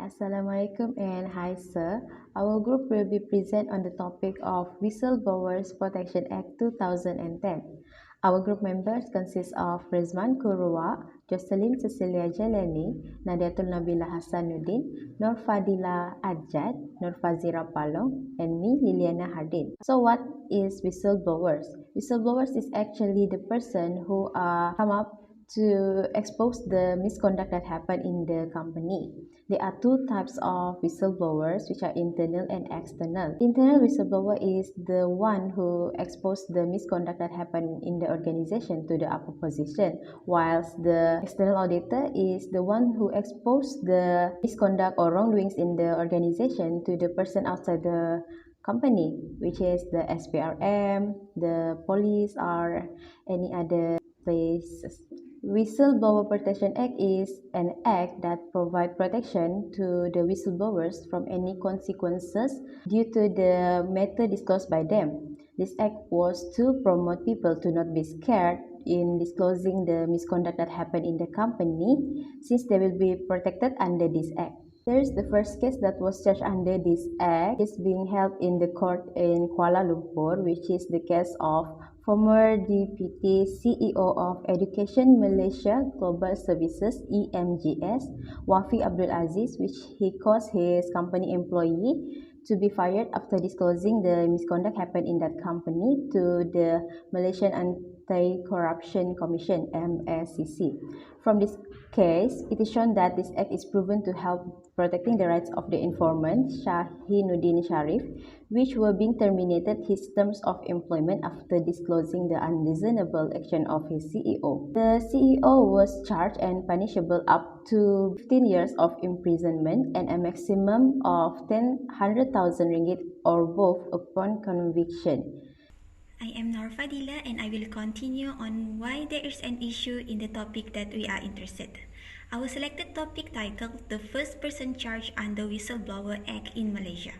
Assalamualaikum and hi sir. Our group will be present on the topic of Whistleblowers Protection Act 2010. Our group members consist of Rezman Kuruak, Jocelynne Cecelia Jalani, Nadiatul Nabilah Hassan Nudin, Noorfadhilah Adjad, Norfazira Palong, and me, Lilyana Hardin. So what is whistleblowers? Whistleblowers is actually the person who come up to expose the misconduct that happened in the company. There are two types of whistleblowers, which are internal and external. Internal whistleblower is the one who exposes the misconduct that happened in the organization to the upper position, whilst the external auditor is the one who exposes the misconduct or wrongdoings in the organization to the person outside the company, which is the SPRM, the police, or any other places. Whistleblower Protection Act is an act that provides protection to the whistleblowers from any consequences due to the matter disclosed by them. This act was to promote people to not be scared in disclosing the misconduct that happened in the company, since they will be protected under this act. There is the first case that was charged under this act is being held in the court in Kuala Lumpur, which is the case of former Deputy CEO of Education Malaysia Global Services (EMGS), Wafi Abdul Aziz, which he caused his company employee to be fired after disclosing the misconduct happened in that company to the Malaysian Anti-Corruption Commission (MACC). From this case, it is shown that this act is proven to help protecting the rights of the informant, Nudin Sharif, which were being terminated his terms of employment after disclosing the unreasonable action of his CEO. The CEO was charged and punishable up to 15 years of imprisonment and a maximum of 100,000 ringgit or both upon conviction. I am Noorfadhilah and I will continue on why there is an issue in the topic that we are interested. Our selected topic titled The First Person Charged Under Whistleblower Act in Malaysia.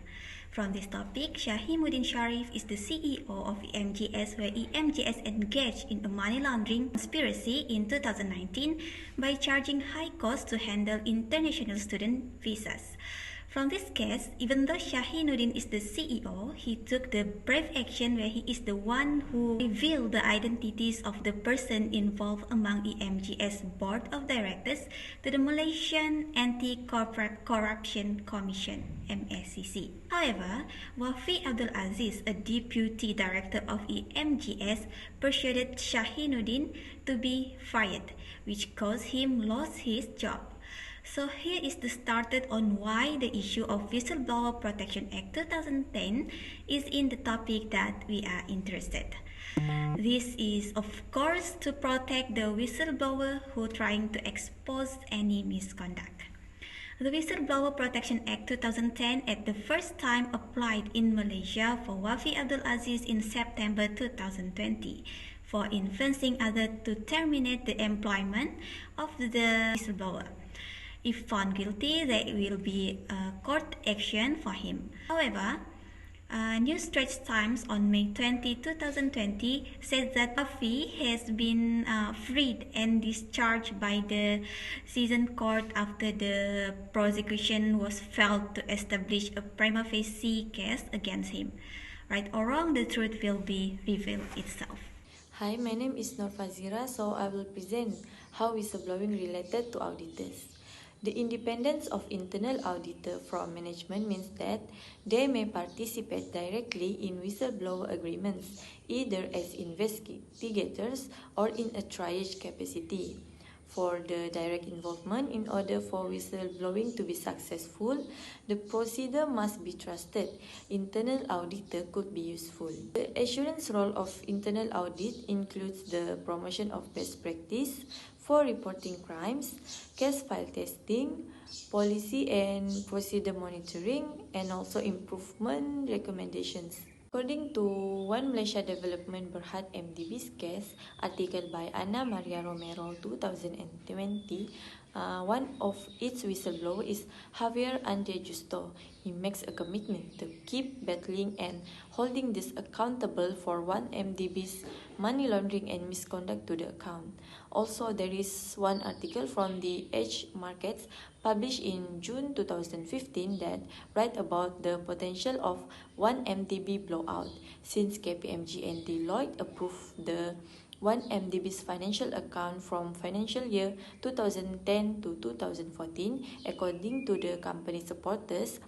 From this topic, Nudin Sharif is the CEO of EMGS, where EMGS engaged in a money laundering conspiracy in 2019 by charging high costs to handle international student visas. From this case, even though Nudin is the CEO, he took the brave action where he is the one who revealed the identities of the person involved among EMGS Board of Directors to the Malaysian Anti-Corruption Commission (MACC). However, Wafi Abdul Aziz, a deputy director of EMGS, persuaded Nudin to be fired, which caused him lose his job. So here is the started on why the issue of Whistleblower Protection Act 2010 is in the topic that we are interested. This is of course to protect the whistleblower who trying to expose any misconduct. The Whistleblower Protection Act 2010 at the first time applied in Malaysia for Wafi Abdul Aziz in September 2020 for influencing others to terminate the employment of the whistleblower. If found guilty, there will be a court action for him. However, New Straits Times on May 20, 2020 said that Wafi has been freed and discharged by the Session Court after the prosecution was failed to establish a prima facie case against him. Right or wrong, the truth will be revealed itself. Hi, my name is Norfazira, so I will present how whistleblowing related to auditors. The independence of internal auditor from management means that they may participate directly in whistleblower agreements, either as investigators or in a triage capacity. For the direct involvement, in order for whistleblowing to be successful, the procedure must be trusted. Internal auditor could be useful. The assurance role of internal audit includes the promotion of best practice for reporting crimes, case file testing, policy and procedure monitoring, and also improvement recommendations. According to One Malaysia Development Berhad MDB's case, article by Ana Maria Romero 2020, one of its whistleblower is Javier Ande Justo. He makes a commitment to keep battling and holding this accountable for one MDB's money laundering and misconduct to the account. Also, there is one article from the Edge Markets published in June 2015 that write about the potential of 1MDB blowout since KPMG and Deloitte approved the 1MDB's financial account from financial year 2010 to 2014. According to the company supporters,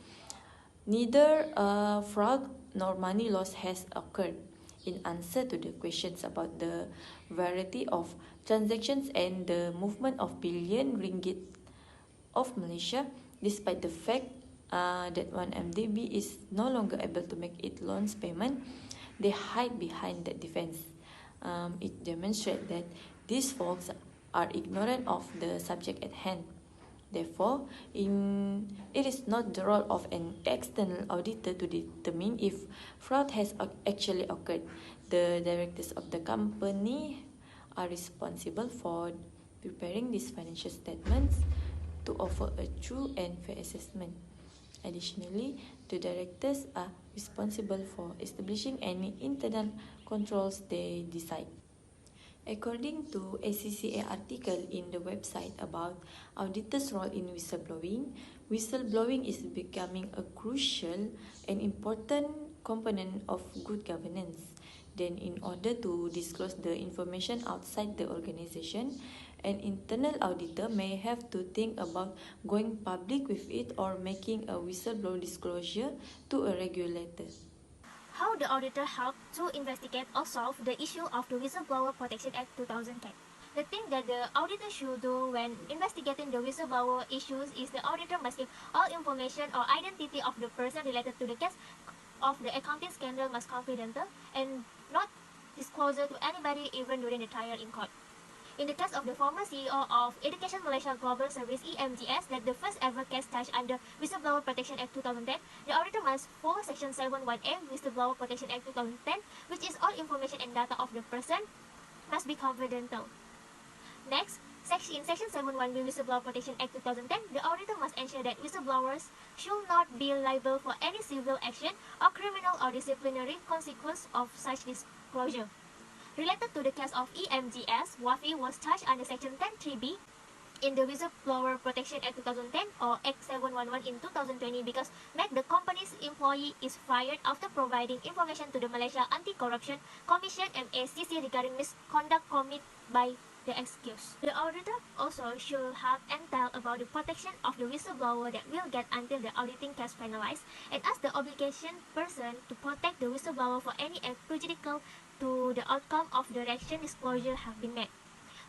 neither fraud nor money loss has occurred. In answer to the questions about the variety of transactions and the movement of billion ringgit of Malaysia, despite the fact that 1MDB is no longer able to make its loans payment, they hide behind that defense. It demonstrates that these folks are ignorant of the subject at hand. Therefore, it is not the role of an external auditor to determine if fraud has actually occurred. The directors of the company are responsible for preparing these financial statements to offer a true and fair assessment. Additionally, the directors are responsible for establishing any internal controls they decide. According to ACCA article in the website about auditors' role in whistleblowing is becoming a crucial and important component of good governance. Then, in order to disclose the information outside the organization, an internal auditor may have to think about going public with it or making a whistleblower disclosure to a regulator. How the auditor helped to investigate or solve the issue of the Whistleblower Protection Act 2010. The thing that the auditor should do when investigating the whistleblower issues is the auditor must keep all information or identity of the person related to the case of the accounting scandal must confidential and not disclosure to anybody even during the trial in court. In the case of the former CEO of Education Malaysia Global Service (EMGS), that the first ever case touched under Whistleblower Protection Act 2010, the auditor must follow Section 71A Whistleblower Protection Act 2010, which is all information and data of the person must be confidential. Next, in Section 71B Whistleblower Protection Act 2010, the auditor must ensure that whistleblowers should not be liable for any civil action or criminal or disciplinary consequence of such disclosure. Related to the case of EMGS, WAFI was charged under Section 10(3)(b) in the Whistleblower Protection Act 2010 or Act 711 in 2020 because the company's employee is fired after providing information to the Malaysia Anti-Corruption Commission (MACC) regarding misconduct committed by the accused. The auditor also should have intel about the protection of the whistleblower that will get until the auditing case finalized and ask the obligation person to protect the whistleblower for any prejudicial to the outcome of the action disclosure have been made.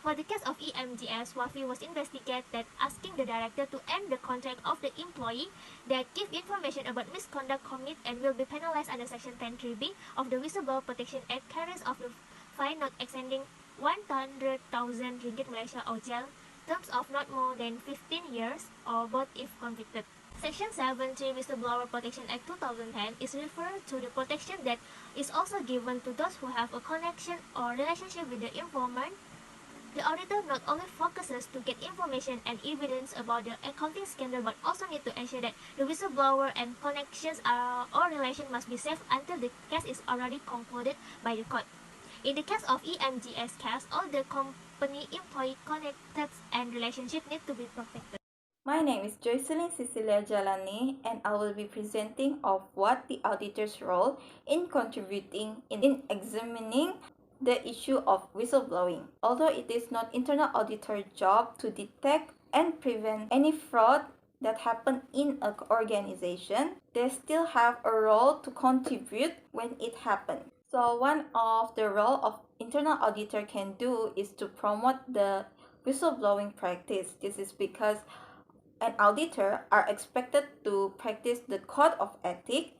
For the case of EMGS, WAFI was investigated asking the director to end the contract of the employee that give information about misconduct committed and will be penalized under Section 10(3)(b) of the Whistleblower Protection Act carries of the fine not exceeding 100,000 ringgit Malaysia or jail, terms of not more than 15 years or both if convicted. Section 7(3) Whistleblower Protection Act 2010 is referred to the protection that is also given to those who have a connection or relationship with the informant. The auditor not only focuses to get information and evidence about the accounting scandal but also need to ensure that the whistleblower and connections or relation must be safe until the case is already concluded by the court. In the case of EMGS case, all the company employee connected and relationship need to be protected. My name is Jocelynne Jalani and I will be presenting of what the auditor's role in contributing in examining the issue of whistleblowing. Although it is not internal auditor job to detect and prevent any fraud that happen in an organization, they still have a role to contribute when it happens. So one of the role of internal auditor can do is to promote the whistleblowing practice. This is because an auditor are expected to practice the code of ethics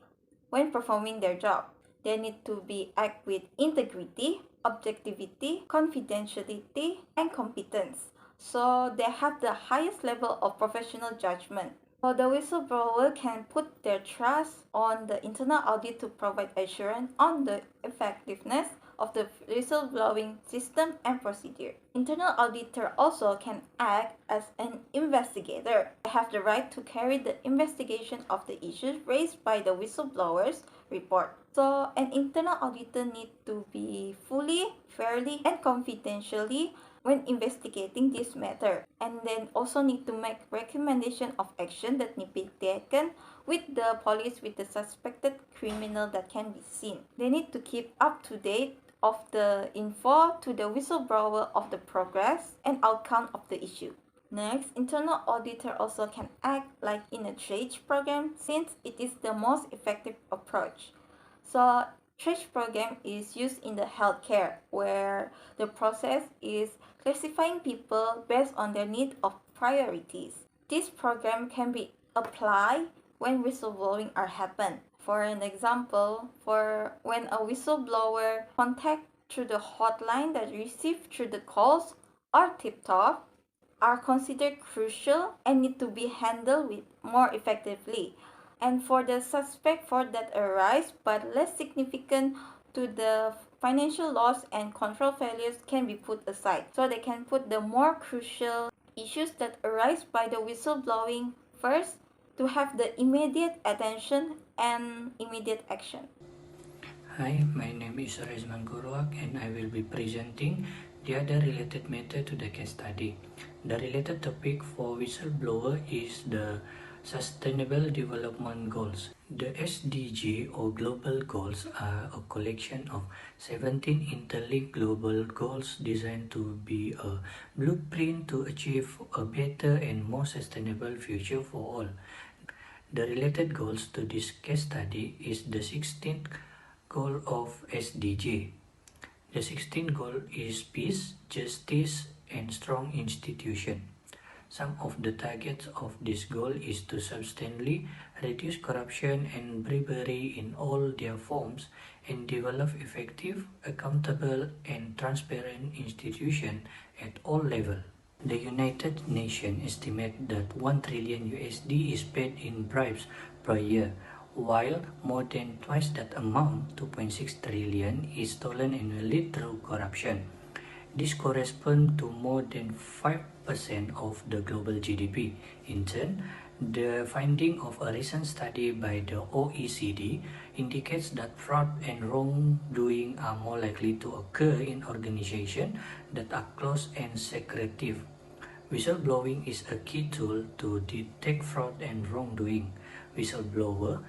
when performing their job. They need to act with integrity, objectivity, confidentiality, and competence. So they have the highest level of professional judgment. So the whistleblower can put their trust on the internal audit to provide assurance on the effectiveness of the whistleblowing system and procedure. Internal auditor also can act as an investigator. They have the right to carry the investigation of the issues raised by the whistleblower's report. So an internal auditor needs to be fully, fairly, and confidentially when investigating this matter, and then also need to make recommendation of action that need be taken with the police with the suspected criminal that can be seen. They need to keep up to date of the info to the whistleblower of the progress and outcome of the issue. Next, internal auditor also can act like in a trade program since it is the most effective approach. So trade program is used in the healthcare where the process is classifying people based on their need of priorities. This program can be applied when whistleblowing are happen. For an example, for when a whistleblower contact through the hotline that received through the calls or tip-off are considered crucial and need to be handled with more effectively. And for the suspect for that arise but less significant to the financial loss and control failures can be put aside. So they can put the more crucial issues that arise by the whistleblowing first to have the immediate attention and immediate action. Hi, my name is Rezman Kuruak and I will be presenting the other related matter to the case study. The related topic for whistleblower is the Sustainable Development Goals. The SDG or Global Goals are a collection of 17 interlinked global goals designed to be a blueprint to achieve a better and more sustainable future for all. The related goals to this case study is the 16th goal of SDG. The 16th goal is peace, justice, and strong institution. Some of the targets of this goal is to substantially reduce corruption and bribery in all their forms and develop effective, accountable, and transparent institutions at all levels. The United Nations estimate that 1 trillion USD is paid in bribes per year, while more than twice that amount, 2.6 trillion, is stolen annually through corruption. This corresponds to more than 5% of the global GDP. In turn, the finding of a recent study by the OECD indicates that fraud and wrongdoing are more likely to occur in organizations that are close and secretive. Whistleblowing is a key tool to detect fraud and wrongdoing. Whistleblower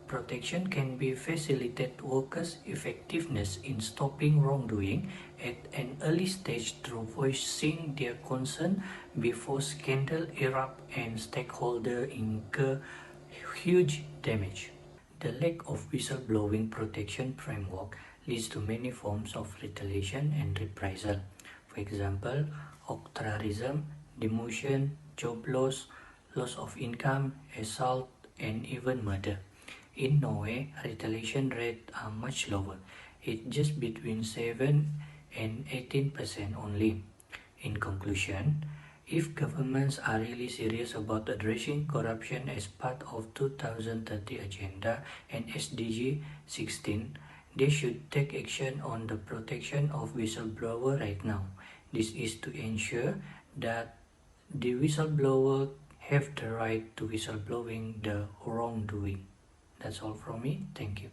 protection can be facilitate workers' effectiveness in stopping wrongdoing at an early stage through voicing their concern before scandal erupt and stakeholders incur huge damage. The lack of whistleblowing protection framework leads to many forms of retaliation and reprisal. For example, octrarism, demotion, job loss, loss of income, assault, and even murder. In Norway, retaliation rates are much lower. It's just between 7 and 18% only. In conclusion, if governments are really serious about addressing corruption as part of 2030 Agenda and SDG 16, they should take action on the protection of whistleblower right now. This is to ensure that the whistleblower have the right to whistleblowing the wrongdoing. That's all from me. Thank you.